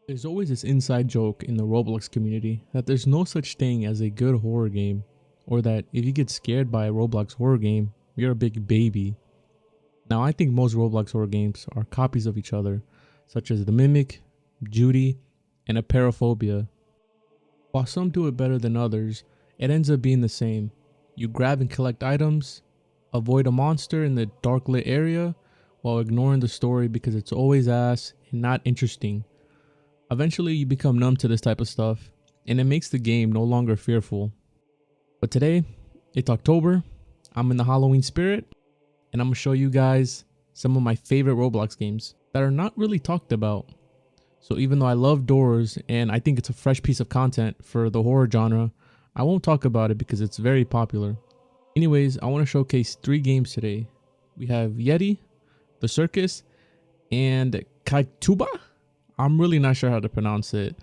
There's always this inside joke in the Roblox community that there's no such thing as a good horror game, or that if you get scared by a Roblox horror game, you're a big baby. Now, I think most Roblox horror games are copies of each other, such as The Mimic, Judy, and Apeirophobia. While some do it better than others, it ends up being the same. You grab and collect items, avoid a monster in the dark lit area, while ignoring the story because it's always ass and not interesting. Eventually, you become numb to this type of stuff, and it makes the game no longer fearful. But today, it's October, I'm in the Halloween spirit, and I'm going to show you guys some of my favorite Roblox games that are not really talked about. So even though I love doors and I think it's a fresh piece of content for the horror genre, I won't talk about it because it's very popular. Anyways, I want to showcase 3 games today. We have Yeti, The Circus, and Kaktuba? I'm really not sure how to pronounce it.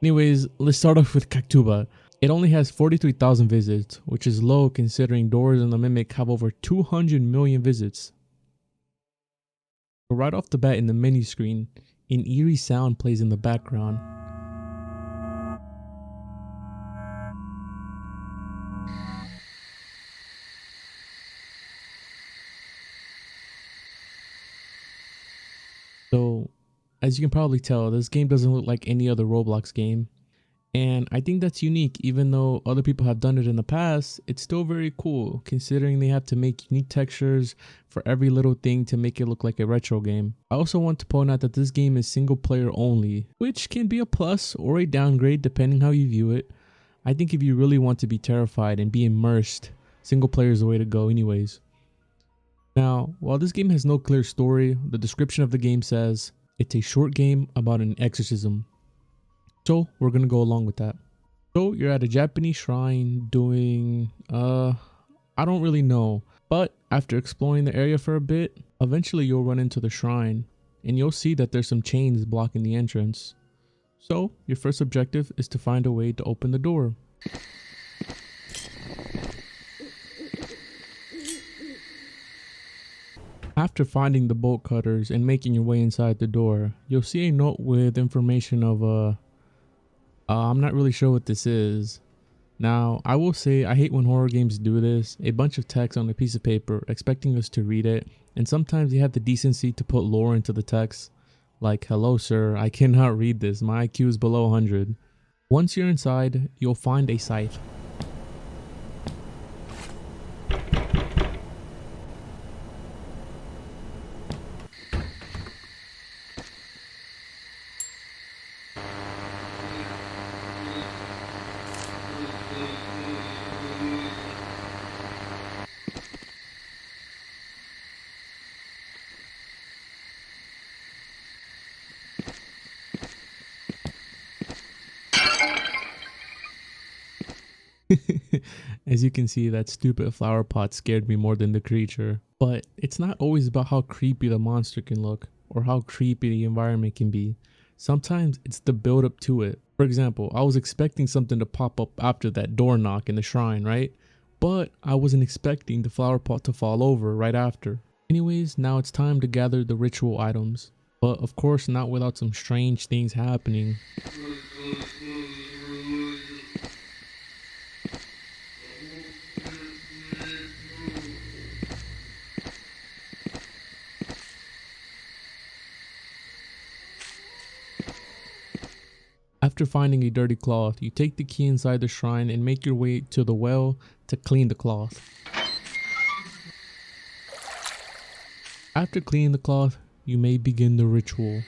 Anyways, let's start off with Kaktuba. It only has 43,000 visits, which is low considering Doors and The Mimic have over 200 million visits. So right off the bat in the menu screen, an eerie sound plays in the background. So, as you can probably tell, this game doesn't look like any other Roblox game. And I think that's unique. Even though other people have done it in the past, it's still very cool considering they have to make unique textures for every little thing to make it look like a retro game. I also want to point out that this game is single player only, which can be a plus or a downgrade depending how you view it. I think if you really want to be terrified and be immersed, single player is the way to go anyways. Now, while this game has no clear story, the description of the game says it's a short game about an exorcism. So we're gonna go along with that. So you're at a Japanese shrine doing I don't really know, but after exploring the area for a bit, eventually you'll run into the shrine and you'll see that there's some chains blocking the entrance. So your first objective is to find a way to open the door. After finding the bolt cutters and making your way inside the door, you'll see a note with information of I'm not really sure what this is. Now, I will say I hate when horror games do this. A bunch of text on a piece of paper expecting us to read it, and sometimes they have the decency to put lore into the text. Like, hello sir, I cannot read this, my IQ is below 100. Once you're inside, you'll find a scythe. As you can see, that stupid flower pot scared me more than the creature. But it's not always about how creepy the monster can look or how creepy the environment can be. Sometimes it's the build up to it. For example, I was expecting something to pop up after that door knock in the shrine, right? But I wasn't expecting the flower pot to fall over right after. Anyways, now it's time to gather the ritual items. But of course not without some strange things happening. After finding a dirty cloth, you take the key inside the shrine and make your way to the well to clean the cloth. After cleaning the cloth, you may begin the ritual.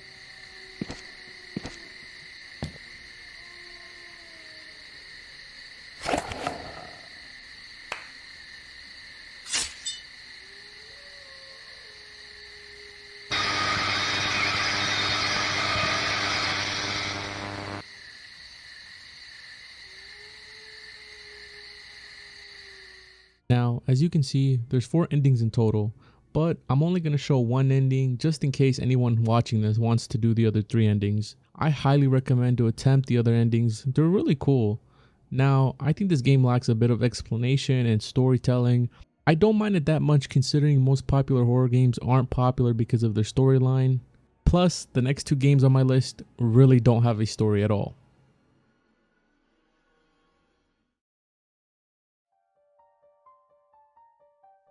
Now, as you can see, there's 4 endings in total, but I'm only going to show one ending just in case anyone watching this wants to do the other 3 endings. I highly recommend to attempt the other endings, they're really cool. Now, I think this game lacks a bit of explanation and storytelling. I don't mind it that much considering most popular horror games aren't popular because of their storyline, Plus, the next two games on my list really don't have a story at all.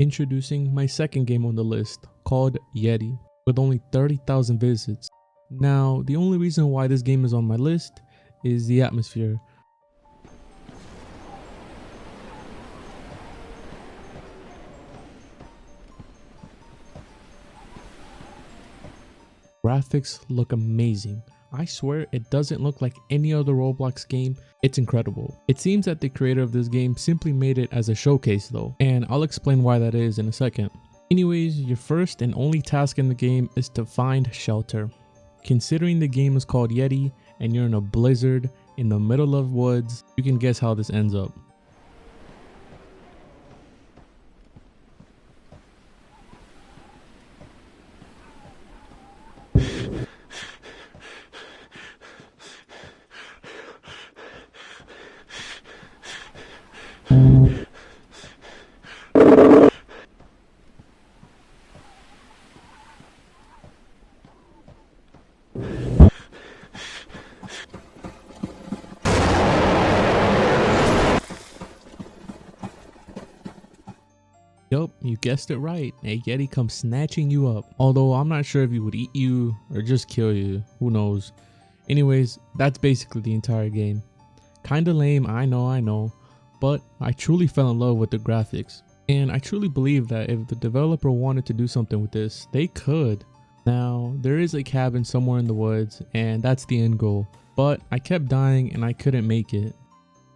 Introducing my second game on the list, called Yeti, with only 30,000 visits. Now, the only reason why this game is on my list is the atmosphere. Graphics look amazing. I swear it doesn't look like any other Roblox game. It's incredible. It seems that the creator of this game simply made it as a showcase though, and I'll explain why that is in a second. Anyways, your first and only task in the game is to find shelter. Considering the game is called Yeti and you're in a blizzard in the middle of woods, you can guess how this ends up. Yup, you guessed it right. A Yeti comes snatching you up. Although I'm not sure if he would eat you or just kill you. Who knows? Anyways, that's basically the entire game. Kinda lame, I know. But I truly fell in love with the graphics. And I truly believe that if the developer wanted to do something with this, they could. Now, there is a cabin somewhere in the woods, and that's the end goal. But I kept dying and I couldn't make it.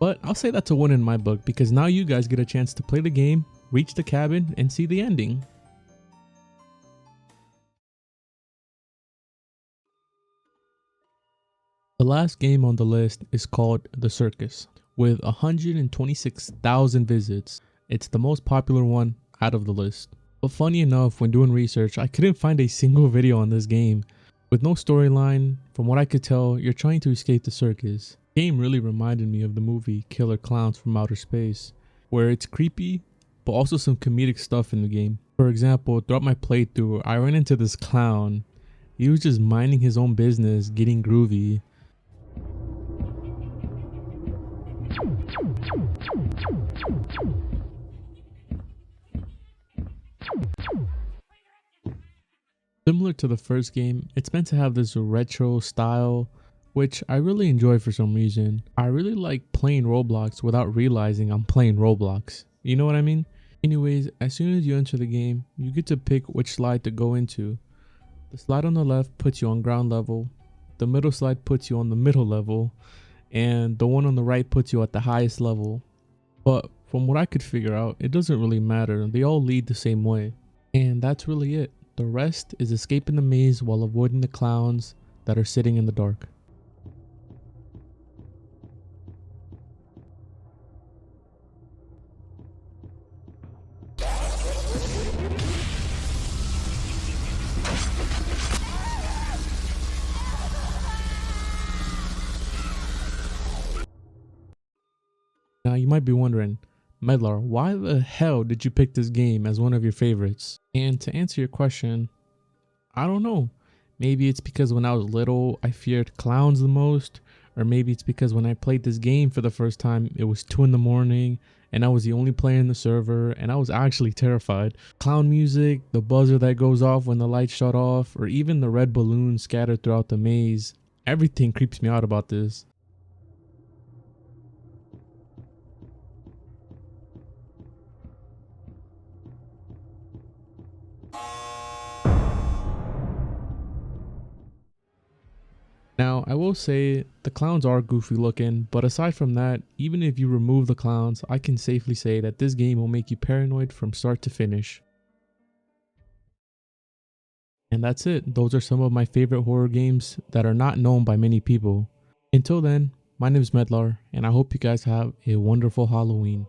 But I'll say that's a win in my book, because now you guys get a chance to play the game, reach the cabin, and see the ending. The last game on the list is called The Circus, with 126,000 visits. It's the most popular one out of the list. But funny enough, when doing research, I couldn't find a single video on this game. With no storyline, from what I could tell, you're trying to escape the circus. The game really reminded me of the movie Killer Clowns from Outer Space, where it's creepy, but also some comedic stuff in the game. For example, throughout my playthrough, I ran into this clown. He was just minding his own business, getting groovy. Similar to the first game, it's meant to have this retro style, which I really enjoy for some reason. I really like playing Roblox without realizing I'm playing Roblox. You know what I mean? Anyways, as soon as you enter the game, you get to pick which slide to go into. The slide on the left puts you on ground level, the middle slide puts you on the middle level, and the one on the right puts you at the highest level. But from what I could figure out, it doesn't really matter. They all lead the same way. And that's really it. The rest is escaping the maze while avoiding the clowns that are sitting in the dark. Now you might be wondering, Medlar, why the hell did you pick this game as one of your favorites? And to answer your question, I don't know. Maybe it's because when I was little, I feared clowns the most. Or maybe it's because when I played this game for the first time, it was 2 in the morning and I was the only player in the server and I was actually terrified. Clown music, the buzzer that goes off when the lights shut off, or even the red balloons scattered throughout the maze. Everything creeps me out about this. Now, I will say the clowns are goofy looking, but aside from that, even if you remove the clowns, I can safely say that this game will make you paranoid from start to finish. And that's it. Those are some of my favorite horror games that are not known by many people. Until then, my name is Medlar, and I hope you guys have a wonderful Halloween.